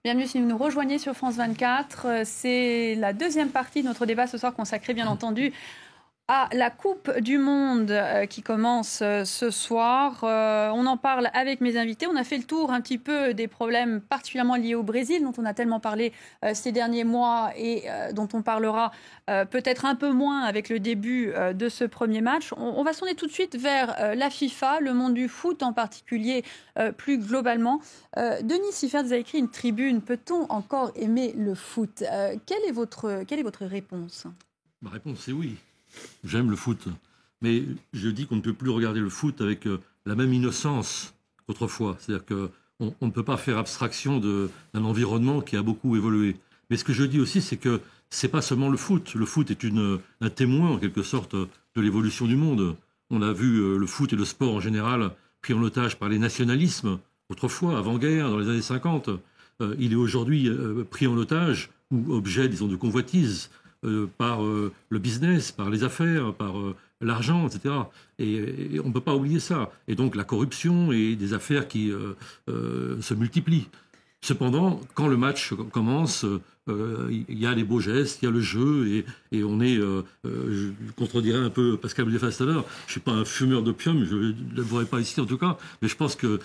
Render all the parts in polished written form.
Bienvenue si vous nous rejoignez sur France 24. C'est la deuxième partie de notre débat ce soir consacrée bien entendu à la Coupe du Monde qui commence ce soir. On en parle avec mes invités. On a fait le tour un petit peu des problèmes particulièrement liés au Brésil, dont on a tellement parlé ces derniers mois et dont on parlera peut-être un peu moins avec le début de ce premier match. On va se tourner tout de suite vers la FIFA, le monde du foot en particulier, plus globalement. Denis Siffert, vous avez écrit une tribune. Peut-on encore aimer le foot ? Quelle est votre réponse ? Ma réponse, c'est oui. J'aime le foot, mais je dis qu'on ne peut plus regarder le foot avec la même innocence qu'autrefois. C'est-à-dire qu'on ne peut pas faire abstraction d'un environnement qui a beaucoup évolué. Mais ce que je dis aussi, c'est que c'est pas seulement le foot. Le foot est un témoin, en quelque sorte, de l'évolution du monde. On a vu le foot et le sport en général pris en otage par les nationalismes, autrefois, avant-guerre, dans les années 50. Il est aujourd'hui pris en otage, ou objet, disons, de convoitise, par le business, par les affaires, par l'argent, etc. Et on ne peut pas oublier ça. Et donc la corruption et des affaires qui se multiplient. Cependant, quand le match commence, il y a les beaux gestes, il y a le jeu, et on est, je contredirais un peu Pascal Boudefas tout à l'heure, je ne suis pas un fumeur d'opium, je ne l'avouerai pas ici en tout cas, mais je pense que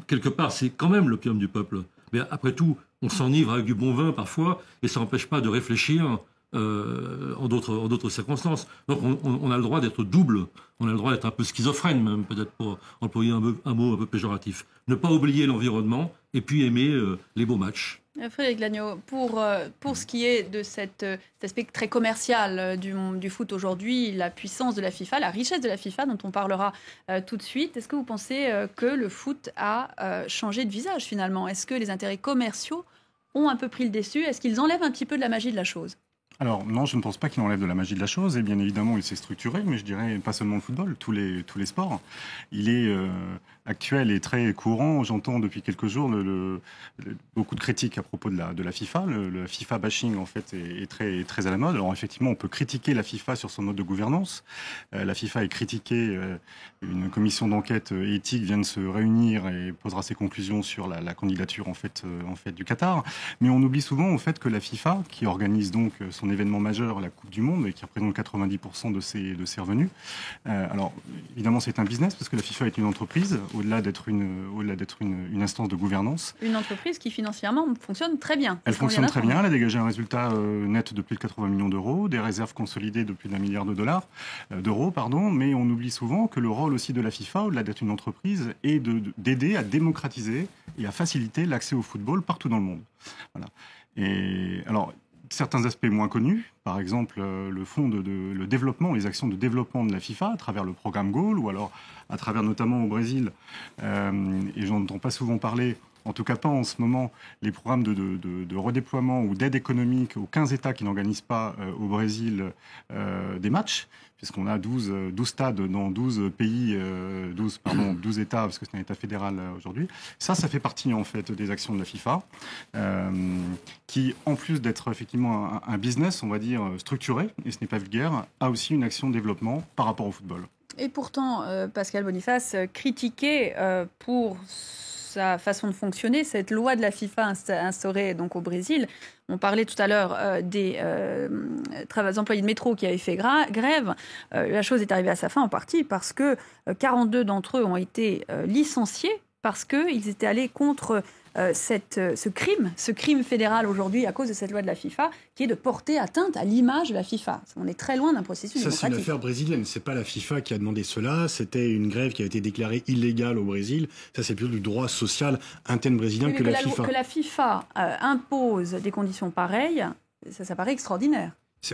quelque part, c'est quand même l'opium du peuple. Mais après tout, on s'enivre avec du bon vin parfois, et ça n'empêche pas de réfléchir en d'autres circonstances. Donc on a le droit d'être double, on a le droit d'être un peu schizophrène même, peut-être pour employer un mot un peu péjoratif. Ne pas oublier l'environnement et puis aimer les beaux matchs. Frédéric Lagneau, pour ce qui est de cet aspect très commercial du foot aujourd'hui, la puissance de la FIFA, la richesse de la FIFA dont on parlera tout de suite, est-ce que vous pensez que le foot a changé de visage finalement ? Est-ce que les intérêts commerciaux ont un peu pris le dessus ? Est-ce qu'ils enlèvent un petit peu de la magie de la chose ? Alors non, je ne pense pas qu'il enlève de la magie de la chose, et bien évidemment il s'est structuré, mais je dirais pas seulement le football, tous les sports. Il est actuel et très courant. J'entends depuis quelques jours beaucoup de critiques à propos de la FIFA. Le FIFA bashing en fait est très à la mode. Alors effectivement on peut critiquer la FIFA sur son mode de gouvernance. La FIFA est critiquée, une commission d'enquête éthique vient de se réunir et posera ses conclusions sur la candidature en fait du Qatar. Mais on oublie souvent en fait que la FIFA, qui organise donc son événement majeur, la Coupe du Monde, et qui représente 90% de ses revenus. Alors, évidemment, c'est un business, parce que la FIFA est une entreprise, au-delà d'être une instance de gouvernance. Une entreprise qui, financièrement, fonctionne très bien. Elle fonctionne très bien, elle a dégagé un résultat net de plus de 80 millions d'euros, des réserves consolidées de plus d'1 milliard d'euros, mais on oublie souvent que le rôle aussi de la FIFA, au-delà d'être une entreprise, est d'aider à démocratiser et à faciliter l'accès au football partout dans le monde. Voilà. Et alors, certains aspects moins connus, par exemple le développement, les actions de développement de la FIFA à travers le programme Goal, ou alors à travers notamment au Brésil, et j'en entends pas souvent parler, en tout cas pas en ce moment, les programmes de redéploiement ou d'aide économique aux 15 États qui n'organisent pas au Brésil des matchs, puisqu'on a 12 stades dans 12 pays, 12 États, parce que c'est un État fédéral aujourd'hui. Ça fait partie en fait des actions de la FIFA, qui, en plus d'être effectivement un business, on va dire, structuré, et ce n'est pas vulgaire, a aussi une action de développement par rapport au football. Et pourtant, Pascal Boniface critiquait pour sa façon de fonctionner, cette loi de la FIFA instaurée donc au Brésil. On parlait tout à l'heure des employés de métro qui avaient fait grève. La chose est arrivée à sa fin en partie parce que 42 d'entre eux ont été licenciés parce qu'ils étaient allés contre ce crime fédéral aujourd'hui à cause de cette loi de la FIFA qui est de porter atteinte à l'image de la FIFA. On est très loin d'un processus démocratique. Ça, c'est une affaire brésilienne. C'est pas la FIFA qui a demandé cela. C'était une grève qui a été déclarée illégale au Brésil. Ça, c'est plutôt du droit social interne brésilien que la FIFA. Que la FIFA impose des conditions pareilles, ça paraît extraordinaire.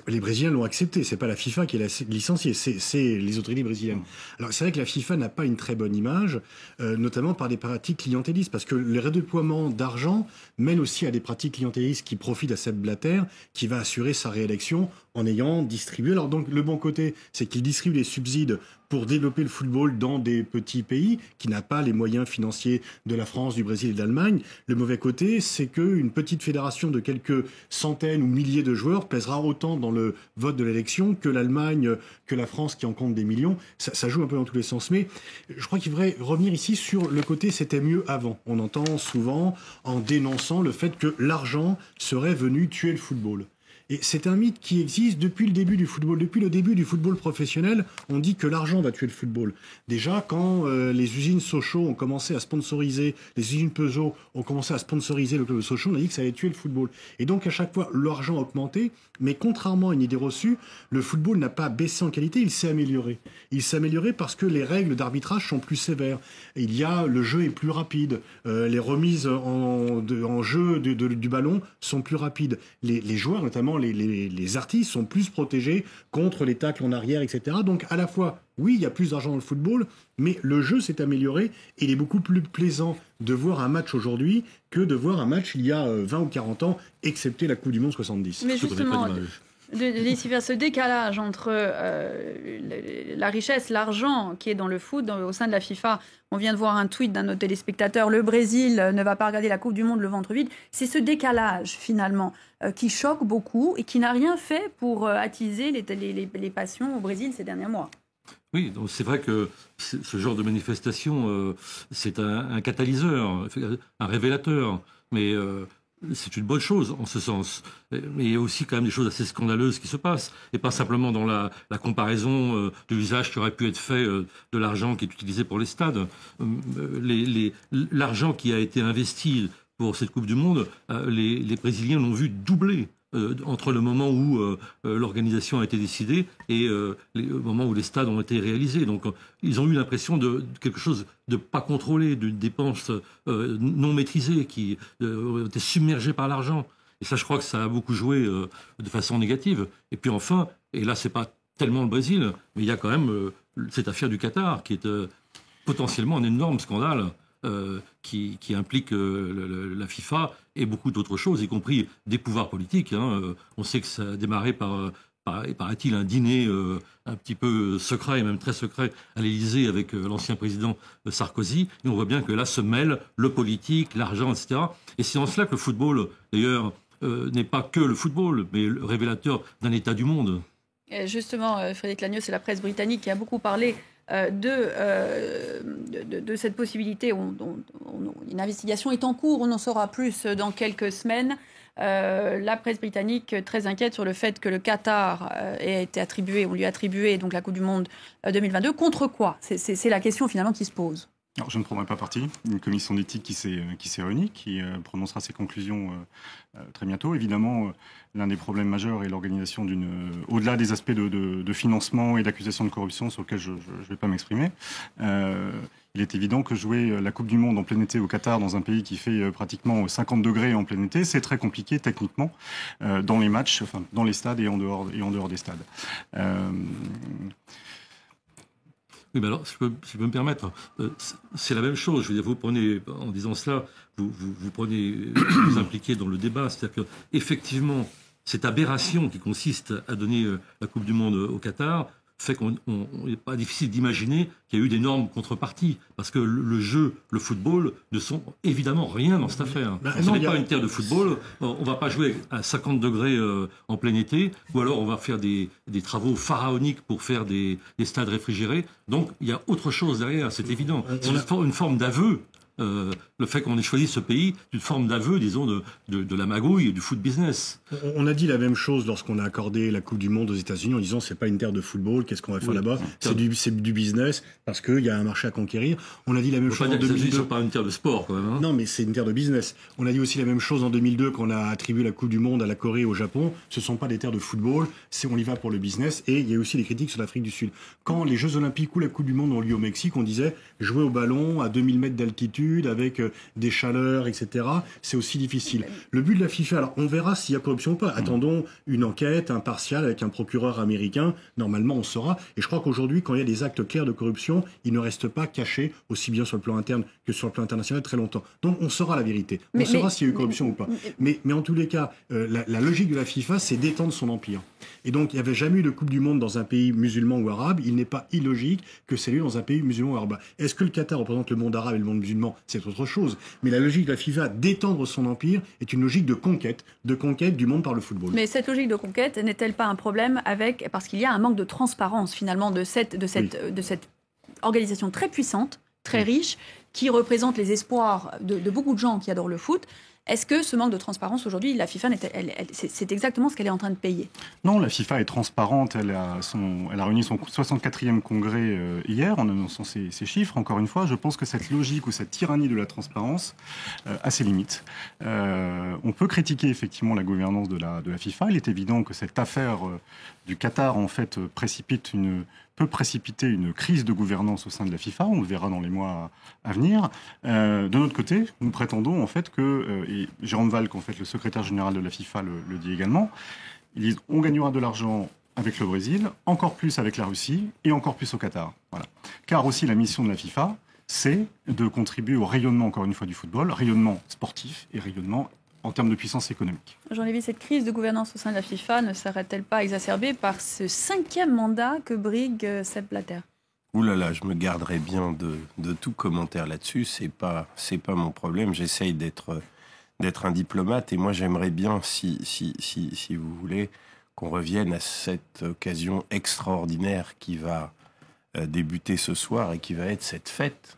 Les Brésiliens l'ont accepté, c'est pas la FIFA qui l'a licencié, c'est les autorités brésiliennes. Alors c'est vrai que la FIFA n'a pas une très bonne image, notamment par des pratiques clientélistes, parce que le redéploiement d'argent mène aussi à des pratiques clientélistes qui profitent à Sepp Blatter, qui va assurer sa réélection en ayant distribué. Alors donc le bon côté, c'est qu'il distribue des subsides pour développer le football dans des petits pays qui n'ont pas les moyens financiers de la France, du Brésil et de l'Allemagne. Le mauvais côté, c'est qu'une petite fédération de quelques centaines ou milliers de joueurs pèsera autant dans le vote de l'élection que l'Allemagne, que la France qui en compte des millions. Ça joue un peu dans tous les sens. Mais je crois qu'il faudrait revenir ici sur le côté « c'était mieux avant ». On entend souvent en dénonçant le fait que l'argent serait venu tuer le football. Et c'est un mythe qui existe depuis le début du football. Depuis le début du football professionnel, on dit que l'argent va tuer le football. Déjà, quand les usines Sochaux ont commencé à sponsoriser, les usines Peugeot ont commencé à sponsoriser le club de Sochaux, on a dit que ça allait tuer le football. Et donc, à chaque fois, l'argent a augmenté, mais contrairement à une idée reçue, le football n'a pas baissé en qualité, il s'est amélioré. Il s'est amélioré parce que les règles d'arbitrage sont plus sévères. Le jeu est plus rapide, les remises en jeu du ballon sont plus rapides. Les joueurs, notamment les artistes, sont plus protégés contre les tacles en arrière, etc. Donc à la fois, oui, il y a plus d'argent dans le football, mais le jeu s'est amélioré et il est beaucoup plus plaisant de voir un match aujourd'hui que de voir un match il y a 20 ou 40 ans, excepté la Coupe du Monde 70. Mais justement, ce décalage entre la richesse, l'argent qui est dans le foot, au sein de la FIFA. On vient de voir un tweet d'un de nos téléspectateurs, le Brésil ne va pas regarder la Coupe du Monde le ventre vide. C'est ce décalage, finalement, qui choque beaucoup et qui n'a rien fait pour attiser les passions au Brésil ces derniers mois. Oui, donc c'est vrai que ce genre de manifestation, c'est un catalyseur, un révélateur, mais c'est une bonne chose en ce sens. Mais il y a aussi quand même des choses assez scandaleuses qui se passent, et pas simplement dans la comparaison de l'usage qui aurait pu être fait de l'argent qui est utilisé pour les stades. L'argent qui a été investi pour cette Coupe du Monde, les Brésiliens l'ont vu doubler entre le moment où l'organisation a été décidée et le moment où les stades ont été réalisés. Donc ils ont eu l'impression de quelque chose de pas contrôlé, d'une dépense non maîtrisée, qui ont été submergés par l'argent. Et ça, je crois que ça a beaucoup joué de façon négative. Et puis enfin, et là, c'est pas tellement le Brésil, mais il y a quand même cette affaire du Qatar, qui est potentiellement un énorme scandale qui implique la FIFA et beaucoup d'autres choses, y compris des pouvoirs politiques. On sait que ça a démarré paraît-il, un dîner un petit peu secret, et même très secret, à l'Élysée avec l'ancien président Sarkozy. Et on voit bien que là se mêle le politique, l'argent, etc. Et c'est en cela que le football, d'ailleurs, n'est pas que le football, mais le révélateur d'un état du monde. Et justement, Frédéric Lagneau, c'est la presse britannique qui a beaucoup parlé de cette possibilité. Une investigation est en cours, on en saura plus dans quelques semaines. La presse britannique très inquiète sur le fait que le Qatar ait été attribué, on lui a attribué donc la Coupe du Monde 2022. Contre quoi ? C'est la question finalement qui se pose. Alors, je ne prendrai pas parti. Une commission d'éthique qui s'est réunie, qui prononcera ses conclusions très bientôt. Évidemment, l'un des problèmes majeurs est l'organisation au-delà des aspects de financement et d'accusation de corruption sur lesquels je ne vais pas m'exprimer. Il est évident que jouer la Coupe du Monde en plein été au Qatar, dans un pays qui fait pratiquement 50 degrés en plein été, c'est très compliqué techniquement dans les matchs, enfin, dans les stades et en dehors des stades. Oui, mais alors, si je peux me permettre, c'est la même chose. Je veux dire, vous prenez, en disant cela, vous impliquez dans le débat. C'est-à-dire qu'effectivement, cette aberration qui consiste à donner la Coupe du Monde au Qatar fait qu'on n'est pas difficile d'imaginer qu'il y a eu d'énormes contreparties. Parce que le jeu, le football, ne sont évidemment rien dans cette affaire. Ce n'est pas une terre de football. On ne va pas jouer à 50 degrés en plein été, ou alors on va faire des travaux pharaoniques pour faire des stades réfrigérés. Donc il y a autre chose derrière, c'est évident. C'est une forme d'aveu. Le fait qu'on ait choisi ce pays, une forme d'aveu, disons, de la magouille et du foot business. On a dit la même chose lorsqu'on a accordé la Coupe du Monde aux États-Unis en disant c'est pas une terre de football, qu'est-ce qu'on va faire là-bas ? C'est du business parce qu'il y a un marché à conquérir. On a dit la même chose en 2002. C'est pas une terre de sport quand même. Non, mais c'est une terre de business. On a dit aussi la même chose en 2002 quand on a attribué la Coupe du Monde à la Corée et au Japon. Ce sont pas des terres de football, on y va pour le business. Et il y a aussi des critiques sur l'Afrique du Sud. Quand les Jeux Olympiques ou la Coupe du Monde ont lieu au Mexique, on disait jouer au ballon à 2000 mètres d'altitude d'altitude, avec des chaleurs, etc. C'est aussi difficile. Le but de la FIFA, alors on verra s'il y a corruption ou pas. Attendons une enquête impartiale avec un procureur américain. Normalement, on saura. Et je crois qu'aujourd'hui, quand il y a des actes clairs de corruption, ils ne restent pas cachés, aussi bien sur le plan interne que sur le plan international, très longtemps. Donc on saura la vérité. On saura s'il y a eu corruption ou pas. Mais en tous les cas, la logique de la FIFA, c'est d'étendre son empire. Et donc, il n'y avait jamais eu de Coupe du Monde dans un pays musulman ou arabe. Il n'est pas illogique que c'est lieu dans un pays musulman ou arabe. Est-ce que le Qatar représente le monde arabe et le monde musulman? C'est autre chose. Mais la logique de la FIFA d'étendre son empire est une logique de conquête du monde par le football. Mais cette logique de conquête n'est-elle pas un problème parce qu'il y a un manque de transparence finalement de cette organisation très puissante, très riche, qui représente les espoirs de beaucoup de gens qui adorent le foot? Est-ce que ce manque de transparence aujourd'hui, la FIFA, c'est exactement ce qu'elle est en train de payer? Non, la FIFA est transparente. Elle a réuni son 64e congrès hier en annonçant ces chiffres. Encore une fois, je pense que cette logique ou cette tyrannie de la transparence a ses limites. On peut critiquer effectivement la gouvernance de la FIFA. Il est évident que cette affaire du Qatar, en fait, peut précipiter une crise de gouvernance au sein de la FIFA. On le verra dans les mois à venir. De notre côté, nous prétendons en fait que, et Jérôme Valk, en fait, le secrétaire général de la FIFA, le dit également, ils disent on gagnera de l'argent avec le Brésil, encore plus avec la Russie et encore plus au Qatar. Voilà. Car aussi la mission de la FIFA, c'est de contribuer au rayonnement, encore une fois, du football, rayonnement sportif et rayonnement en termes de puissance économique. Jean-Lévy, cette crise de gouvernance au sein de la FIFA ne serait-elle pas exacerbée par ce 5e mandat que brigue Sepp Blatter? Ouh là là, je me garderai bien de tout commentaire là-dessus. C'est pas mon problème. J'essaye d'être un diplomate et moi j'aimerais bien, si vous voulez, qu'on revienne à cette occasion extraordinaire qui va débuter ce soir et qui va être cette fête.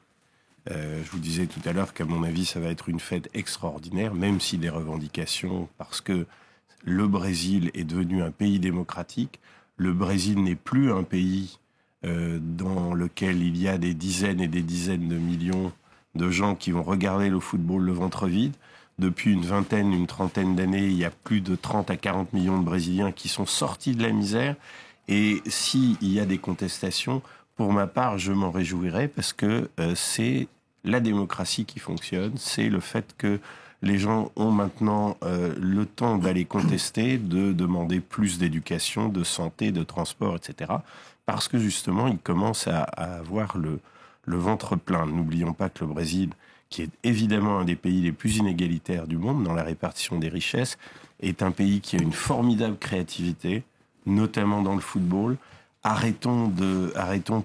Je vous disais tout à l'heure qu'à mon avis, ça va être une fête extraordinaire, même si des revendications, parce que le Brésil est devenu un pays démocratique. Le Brésil n'est plus un pays dans lequel il y a des dizaines et des dizaines de millions de gens qui vont regarder le football le ventre vide. Depuis une trentaine d'années, il y a plus de 30 à 40 millions de Brésiliens qui sont sortis de la misère. Et s'il y a des contestations, pour ma part, je m'en réjouirais parce que c'est la démocratie qui fonctionne, c'est le fait que les gens ont maintenant le temps d'aller contester, de demander plus d'éducation, de santé, de transport, etc. Parce que justement, ils commencent à avoir le ventre plein. N'oublions pas que le Brésil, qui est évidemment un des pays les plus inégalitaires du monde dans la répartition des richesses, est un pays qui a une formidable créativité, notamment dans le football. Arrêtons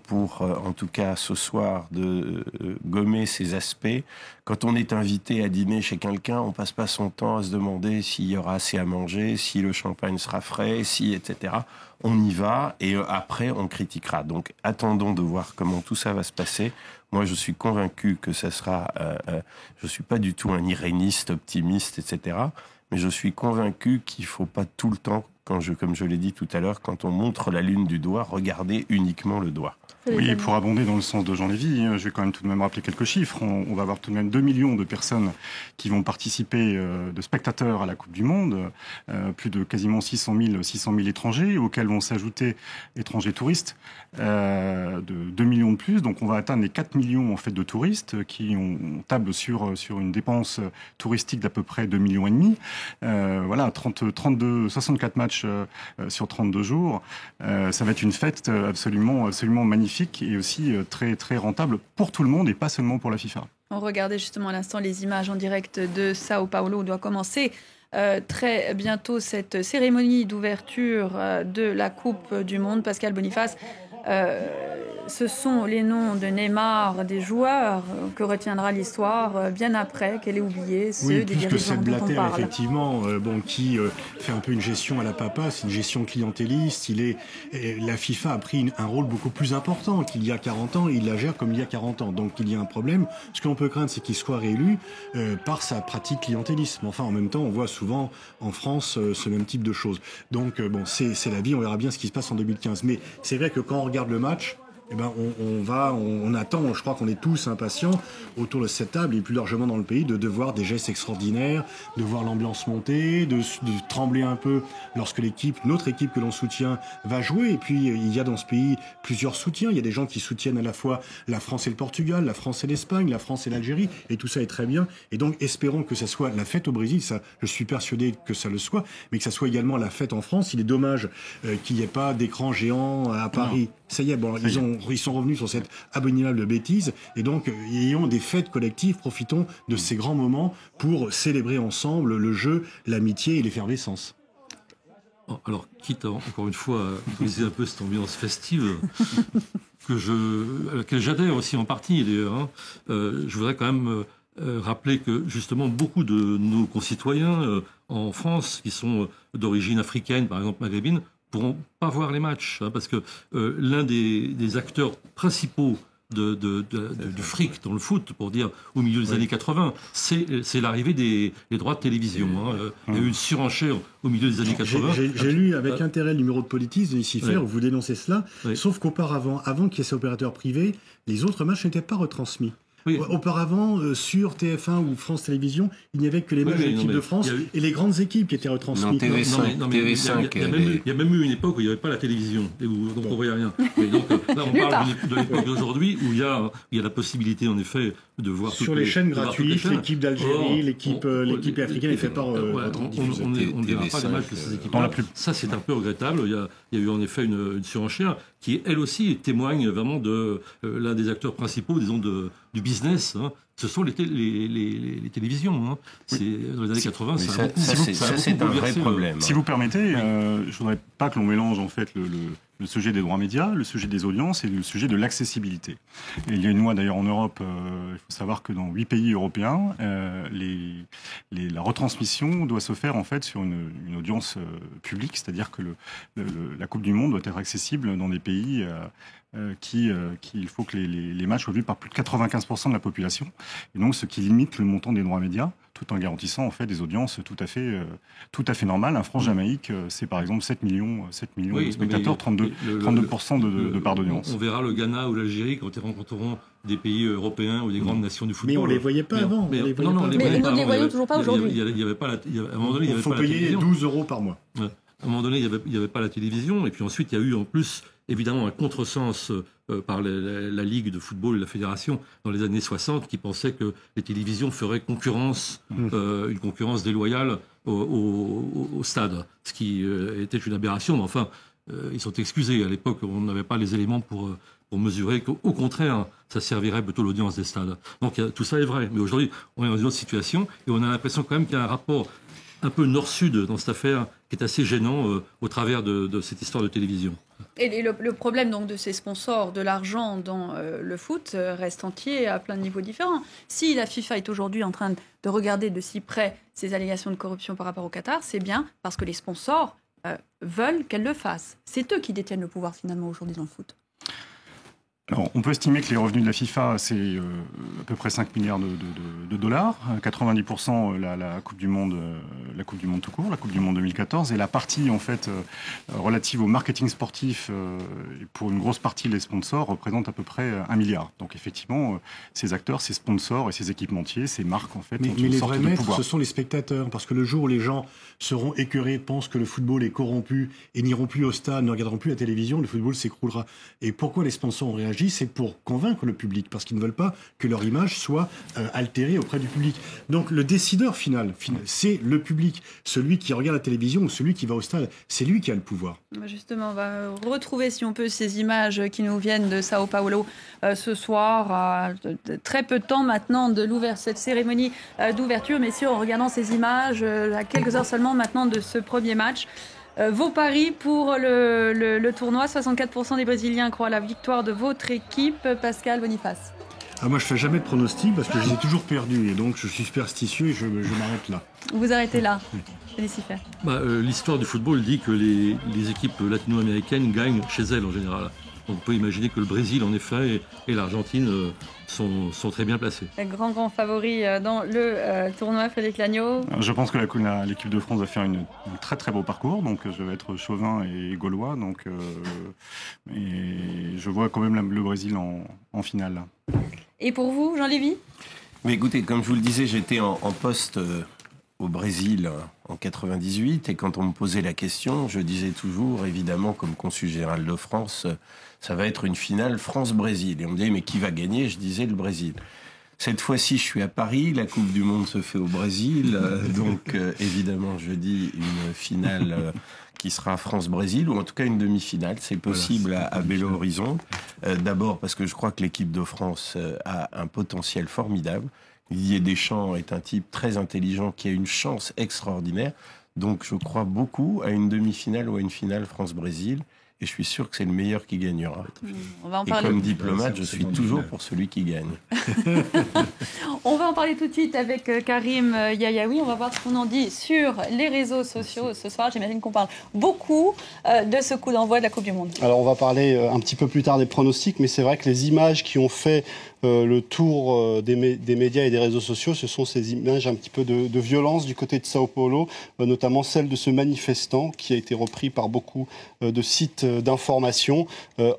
pour, en tout cas ce soir, de gommer ces aspects. Quand on est invité à dîner chez quelqu'un, on passe pas son temps à se demander s'il y aura assez à manger, si le champagne sera frais, etc. On y va et après on critiquera. Donc attendons de voir comment tout ça va se passer. Moi, je suis convaincu que ça sera... je suis pas du tout un iréniste, optimiste, etc. Mais je suis convaincu qu'il faut pas tout le temps, comme je l'ai dit tout à l'heure, quand on montre la lune du doigt, regarder uniquement le doigt. Oui, et pour abonder dans le sens de Jean-Lévy, je vais quand même tout de même rappeler quelques chiffres. On va avoir tout de même 2 millions de personnes qui vont participer, de spectateurs à la Coupe du Monde, plus de quasiment 600 000 étrangers, auxquels vont s'ajouter étrangers touristes, de 2 millions de plus. Donc on va atteindre les 4 millions en fait, de touristes on table sur une dépense touristique d'à peu près 2,5 millions. Voilà, 64 matchs sur 32 jours. Ça va être une fête absolument magnifique et aussi très, très rentable pour tout le monde et pas seulement pour la FIFA. On regardait justement à l'instant les images en direct de Sao Paulo où doit commencer très bientôt cette cérémonie d'ouverture de la Coupe du Monde. Pascal Boniface, ce sont les noms de Neymar, des joueurs que retiendra l'histoire bien après qu'elle ait oublié ceux des dirigeants dont on parle. Effectivement, qui fait un peu une gestion à la papa, c'est une gestion clientéliste. La FIFA a pris un rôle beaucoup plus important qu'il y a 40 ans et il la gère comme il y a 40 ans. Donc il y a un problème. Ce que l'on peut craindre, c'est qu'il soit réélu par sa pratique clientéliste. Mais enfin, en même temps, on voit souvent en France ce même type de choses. Donc c'est la vie, on verra bien ce qui se passe en 2015. Mais c'est vrai que quand on regarde le match, eh ben, on attend, je crois qu'on est tous impatients autour de cette table et plus largement dans le pays de voir des gestes extraordinaires, de voir l'ambiance monter, de trembler un peu lorsque notre équipe que l'on soutient va jouer. Et puis il y a dans ce pays plusieurs soutiens. Il y a des gens qui soutiennent à la fois la France et le Portugal, la France et l'Espagne, la France et l'Algérie, et tout ça est très bien. Et donc espérons que ça soit la fête au Brésil. Ça, je suis persuadé que ça le soit, mais que ça soit également la fête en France. Il est dommage qu'il n'y ait pas d'écran géant à Paris. Non. Ça y est, bon, ils sont revenus sur cette abominable bêtise. Et donc, ayons des fêtes collectives, profitons de ces grands moments pour célébrer ensemble le jeu, l'amitié et l'effervescence. Alors, quitte encore une fois à utiliser un peu cette ambiance festive, à laquelle j'adhère aussi en partie d'ailleurs, je voudrais quand même rappeler que justement beaucoup de nos concitoyens en France, qui sont d'origine africaine, par exemple maghrébine, pourront pas voir les matchs, parce que l'un des acteurs principaux du fric dans le foot, pour dire au milieu des années 80, c'est l'arrivée des droits de télévision. Il y a eu une surenchère au milieu des années 80. J'ai lu avec intérêt le numéro de Politis de Lucifer où vous dénoncez cela, sauf qu'auparavant, avant qu'il y ait ces opérateurs privés, les autres matchs n'étaient pas retransmis. Oui. Auparavant, sur TF1 ou France Télévisions, il n'y avait que les matchs de l'équipe de France et les grandes équipes qui étaient retransmises. Il y a même eu une époque où il n'y avait pas la télévision, et où donc on ne voyait rien. Et donc là, on parle de l'époque d'aujourd'hui où il y a la possibilité, en effet, de voir sur les chaînes gratuites, l'équipe d'Algérie, l'équipe africaine n'est fait pas on ne verra pas les matchs de ces équipes-là. Ça, c'est un peu regrettable. Il y a eu en effet une surenchère qui, elle aussi, témoigne vraiment de l'un des acteurs principaux, disons, du business. Ce sont les télévisions. C'est, dans les années 80, ça c'est un vrai problème. Si vous permettez, je ne voudrais pas que l'on mélange en fait le sujet des droits médias, le sujet des audiences et le sujet de l'accessibilité. Et il y a une loi d'ailleurs en Europe, il faut savoir que dans 8 pays européens, la retransmission doit se faire en fait sur une audience publique, c'est-à-dire que la Coupe du Monde doit être accessible dans des pays il faut que les matchs soient vus par plus de 95% de la population, et donc ce qui limite le montant des droits médias, tout en garantissant en fait des audiences tout à fait normales. Un France-Jamaïque, c'est par exemple 7 millions de spectateurs, 32% de part d'audience. On verra le Ghana ou l'Algérie quand ils rencontreront des pays européens ou des grandes nations du football. Mais on ne les voyait pas avant. Mais nous ne les voyons toujours pas aujourd'hui. À un moment donné, il y avait pas la télévision. Il faut payer 12 € par mois. À un moment donné, il n'y avait pas la télévision. Et puis ensuite, il y a eu en plus, évidemment, un contresens par la Ligue de football et la Fédération dans les années 60 qui pensait que les télévisions feraient concurrence, une concurrence déloyale au stade. Ce qui était une aberration. Mais enfin, ils sont excusés. À l'époque, on n'avait pas les éléments pour mesurer qu'au contraire, ça servirait plutôt l'audience des stades. Donc tout ça est vrai. Mais aujourd'hui, on est dans une autre situation et on a l'impression quand même qu'il y a un rapport un peu nord-sud dans cette affaire qui est assez gênant au travers de cette histoire de télévision. Et le problème donc de ces sponsors, de l'argent dans le foot, reste entier à plein de niveaux différents. Si la FIFA est aujourd'hui en train de regarder de si près ces allégations de corruption par rapport au Qatar, c'est bien parce que les sponsors veulent qu'elle le fasse. C'est eux qui détiennent le pouvoir finalement aujourd'hui dans le foot. Alors, on peut estimer que les revenus de la FIFA, c'est à peu près 5 milliards de dollars, 90% la Coupe du Monde tout court, la Coupe du Monde 2014, et la partie en fait relative au marketing sportif, pour une grosse partie les sponsors, représente à peu près 1 milliard. Donc effectivement, ces acteurs, ces sponsors et ces équipementiers, ces marques en fait, mais les vrais maîtres, ce sont les spectateurs, parce que le jour où les gens seront écœurés, pensent que le football est corrompu et n'iront plus au stade, ne regarderont plus la télévision, le football s'écroulera. Et pourquoi les sponsors ont réagi ? C'est pour convaincre le public, parce qu'ils ne veulent pas que leur image soit altérée auprès du public. Donc le décideur final, c'est le public. Celui qui regarde la télévision ou celui qui va au stade, c'est lui qui a le pouvoir. Justement, on va retrouver, si on peut, ces images qui nous viennent de Sao Paulo ce soir, à très peu de temps maintenant de cette cérémonie d'ouverture. Messieurs, en regardant ces images, à quelques heures seulement maintenant de ce premier match, vos paris pour le tournoi, 64% des Brésiliens croient à la victoire de votre équipe. Pascal Boniface. Moi, je ne fais jamais de pronostic parce que je les ai toujours perdus. Et donc, je suis superstitieux et je m'arrête là. Vous arrêtez là. L'histoire du football dit que les équipes latino-américaines gagnent chez elles en général. on peut imaginer que le Brésil, en effet, et l'Argentine sont très bien placés. Grand favori dans le tournoi, Frédéric Lagneau. Je pense que l'équipe de France va faire un très très beau parcours, donc je vais être chauvin et gaulois, donc et je vois quand même le Brésil en finale. Et pour vous, Jean Lévy ? Mais écoutez, comme je vous le disais, j'étais en poste au Brésil en 98, et quand on me posait la question, je disais toujours, évidemment, comme consul général de France, ça va être une finale France-Brésil. Et on me disait, mais qui va gagner ? Je disais le Brésil. Cette fois-ci, je suis à Paris, la Coupe du Monde se fait au Brésil, donc évidemment, je dis une finale qui sera France-Brésil, ou en tout cas une demi-finale, c'est possible à Belo Horizonte. D'abord parce que je crois que l'équipe de France a un potentiel formidable. Didier Deschamps est un type très intelligent qui a une chance extraordinaire. Donc je crois beaucoup à une demi-finale ou à une finale France-Brésil. Et je suis sûr que c'est le meilleur qui gagnera. On va en et parler. comme diplomate, je suis toujours pour celui qui gagne. On va en parler tout de suite avec Karim Yayaoui. On va voir ce qu'on en dit sur les réseaux sociaux ce soir. J'imagine qu'on parle beaucoup de ce coup d'envoi de la Coupe du Monde. Alors on va parler un petit peu plus tard des pronostics, mais c'est vrai que les images qui ont fait le tour des médias et des réseaux sociaux, ce sont ces images un petit peu de violence du côté de Sao Paulo, notamment celle de ce manifestant qui a été repris par beaucoup de sites d'information,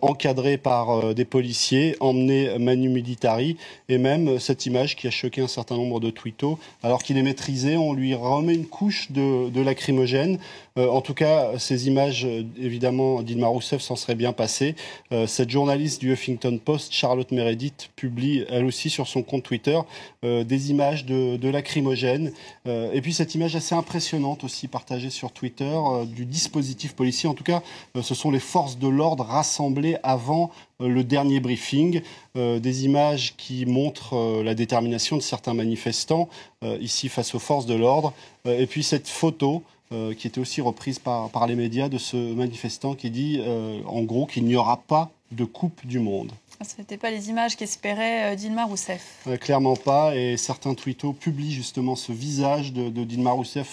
encadré par des policiers, emmené manu militari, et même cette image qui a choqué un certain nombre de twittos. Alors qu'il est maîtrisé, on lui remet une couche de lacrymogène. En tout cas, ces images, évidemment, Dilma Rousseff s'en serait bien passée. Cette journaliste du Huffington Post, Charlotte Meredith, publie elle aussi sur son compte Twitter des images de lacrymogènes. Et puis cette image assez impressionnante aussi partagée sur Twitter du dispositif policier. En tout cas, ce sont les forces de l'ordre rassemblées avant le dernier briefing. Des images qui montrent la détermination de certains manifestants ici face aux forces de l'ordre. Et puis cette photo qui était aussi reprise par les médias de ce manifestant qui dit en gros qu'il n'y aura pas de Coupe du Monde. Ce n'étaient pas les images qu'espérait Dilma Rousseff. Clairement pas, et certains twittos publient justement ce visage de Dilma Rousseff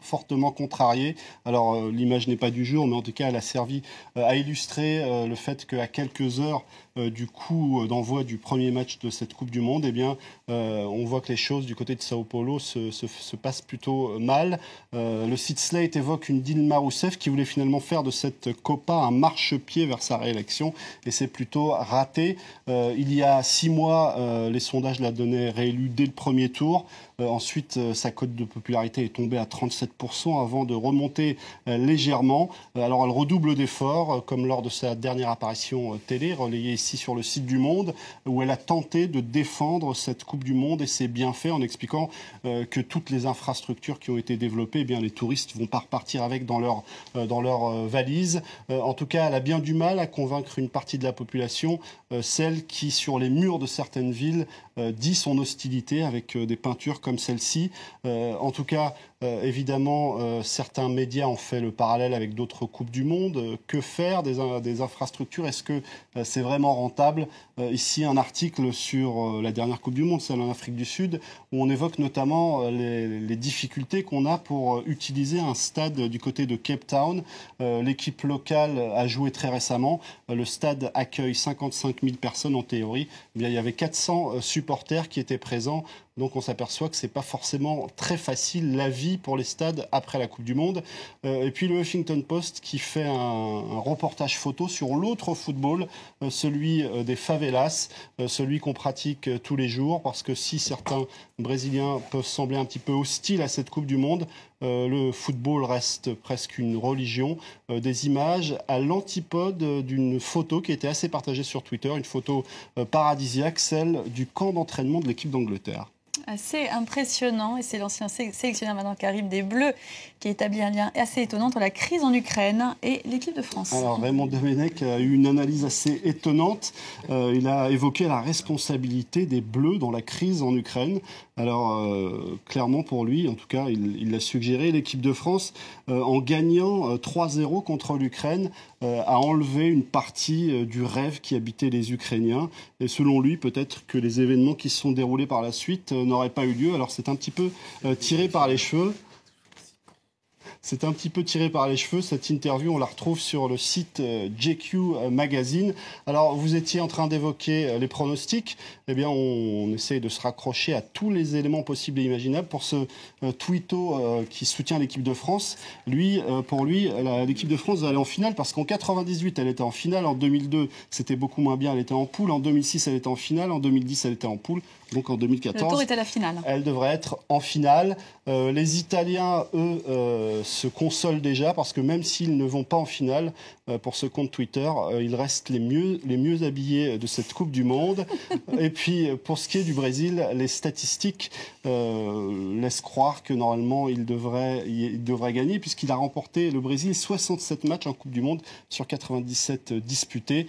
fortement contrarié. Alors l'image n'est pas du jour, mais en tout cas elle a servi à illustrer le fait qu'à quelques heures du coup d'envoi du premier match de cette Coupe du Monde, eh bien, on voit que les choses du côté de Sao Paulo se passent plutôt mal. Le site Slate évoque une Dilma Rousseff qui voulait finalement faire de cette Copa un marchepied vers sa réélection, et c'est plutôt raté. Il y a 6 mois, les sondages la donnaient réélue dès le premier tour. Ensuite, sa cote de popularité est tombée à 37% avant de remonter légèrement. Alors, elle redouble d'efforts, comme lors de sa dernière apparition télé, relayée ici sur le site du Monde, où elle a tenté de défendre cette Coupe du Monde et ses bienfaits en expliquant que toutes les infrastructures qui ont été développées, eh bien, les touristes vont pas repartir avec dans leur valise. En tout cas, elle a bien du mal à convaincre une partie de la population, celle qui, sur les murs de certaines villes, dit son hostilité avec des peintures comme celle-ci. En tout cas, évidemment, certains médias ont fait le parallèle avec d'autres Coupes du Monde. Que faire des infrastructures ? Est-ce que c'est vraiment rentable ? Ici, un article sur la dernière Coupe du Monde, celle en Afrique du Sud, où on évoque notamment les difficultés qu'on a pour utiliser un stade du côté de Cape Town. L'équipe locale a joué très récemment. Le stade accueille 55 000 personnes en théorie. Eh bien, il y avait 400 supporters qui étaient présents. Donc on s'aperçoit que ce n'est pas forcément très facile la vie pour les stades après la Coupe du Monde. Et puis le Huffington Post qui fait un reportage photo sur l'autre football, celui des favelas, celui qu'on pratique tous les jours, parce que si certains Brésiliens peuvent sembler un petit peu hostiles à cette Coupe du Monde, le football reste presque une religion. Des images à l'antipode d'une photo qui était assez partagée sur Twitter, une photo paradisiaque, celle du camp d'entraînement de l'équipe d'Angleterre. Assez impressionnant, et c'est l'ancien sélectionneur maintenant Karim des Bleus qui établit un lien assez étonnant entre la crise en Ukraine et l'équipe de France. Alors Raymond Domenech a eu une analyse assez étonnante. Il a évoqué la responsabilité des Bleus dans la crise en Ukraine. Alors clairement pour lui, en tout cas, il l'a suggéré, l'équipe de France, en gagnant 3-0 contre l'Ukraine, a enlevé une partie du rêve qui habitait les Ukrainiens. Et selon lui, peut-être que les événements qui se sont déroulés par la suite n'auraient pas eu lieu. Alors c'est un petit peu tiré par les cheveux. C'est un petit peu tiré par les cheveux. Cette interview, on la retrouve sur le site GQ Magazine. Alors, vous étiez en train d'évoquer les pronostics. Eh bien, on essaye de se raccrocher à tous les éléments possibles et imaginables. Pour ce Twito qui soutient l'équipe de France, pour lui, l'équipe de France va aller en finale parce qu'en 98, elle était en finale. En 2002, c'était beaucoup moins bien, elle était en poule. En 2006, elle était en finale. En 2010, elle était en poule. Donc en 2014, le tour est à la finale. Elle devrait être en finale. Les Italiens, eux, se consolent déjà parce que même s'ils ne vont pas en finale, pour ce compte Twitter, ils restent les mieux habillés de cette Coupe du Monde. Et puis, pour ce qui est du Brésil, les statistiques laissent croire que normalement, il devrait gagner puisqu'il a remporté, le Brésil, 67 matchs en Coupe du Monde sur 97 disputés.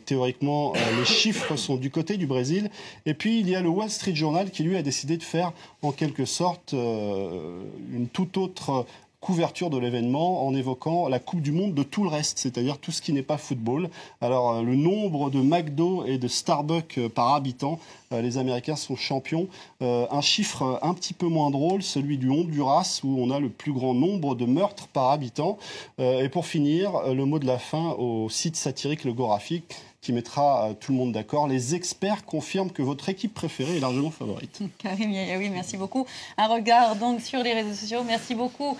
Théoriquement, les chiffres sont du côté du Brésil. Et puis, il y a le Wall Street Journal qui, lui, a décidé de faire en quelque sorte une toute autre couverture de l'événement en évoquant la Coupe du Monde de tout le reste, c'est-à-dire tout ce qui n'est pas football. Alors, le nombre de McDo et de Starbucks par habitant, les Américains sont champions. Un chiffre un petit peu moins drôle, celui du Honduras, où on a le plus grand nombre de meurtres par habitant. Et pour finir, le mot de la fin au site satirique Le Graphique, qui mettra tout le monde d'accord. Les experts confirment que votre équipe préférée est largement favorite. Karim Yayaoui, merci beaucoup. Un regard donc sur les réseaux sociaux. Merci beaucoup,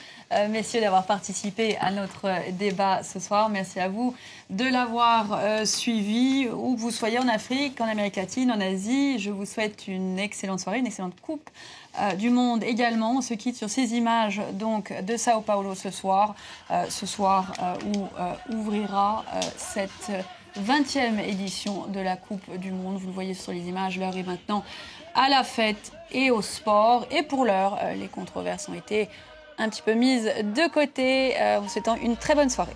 messieurs, d'avoir participé à notre débat ce soir. Merci à vous de l'avoir suivi, où que vous soyez en Afrique, en Amérique latine, en Asie. Je vous souhaite une excellente soirée, une excellente Coupe du Monde également. On se quitte sur ces images donc, de Sao Paulo ce soir où ouvrira cette 20e édition de la Coupe du Monde. Vous le voyez sur les images, l'heure est maintenant à la fête et au sport. Et pour l'heure, les controverses ont été un petit peu mises de côté. Vous souhaitant une très bonne soirée.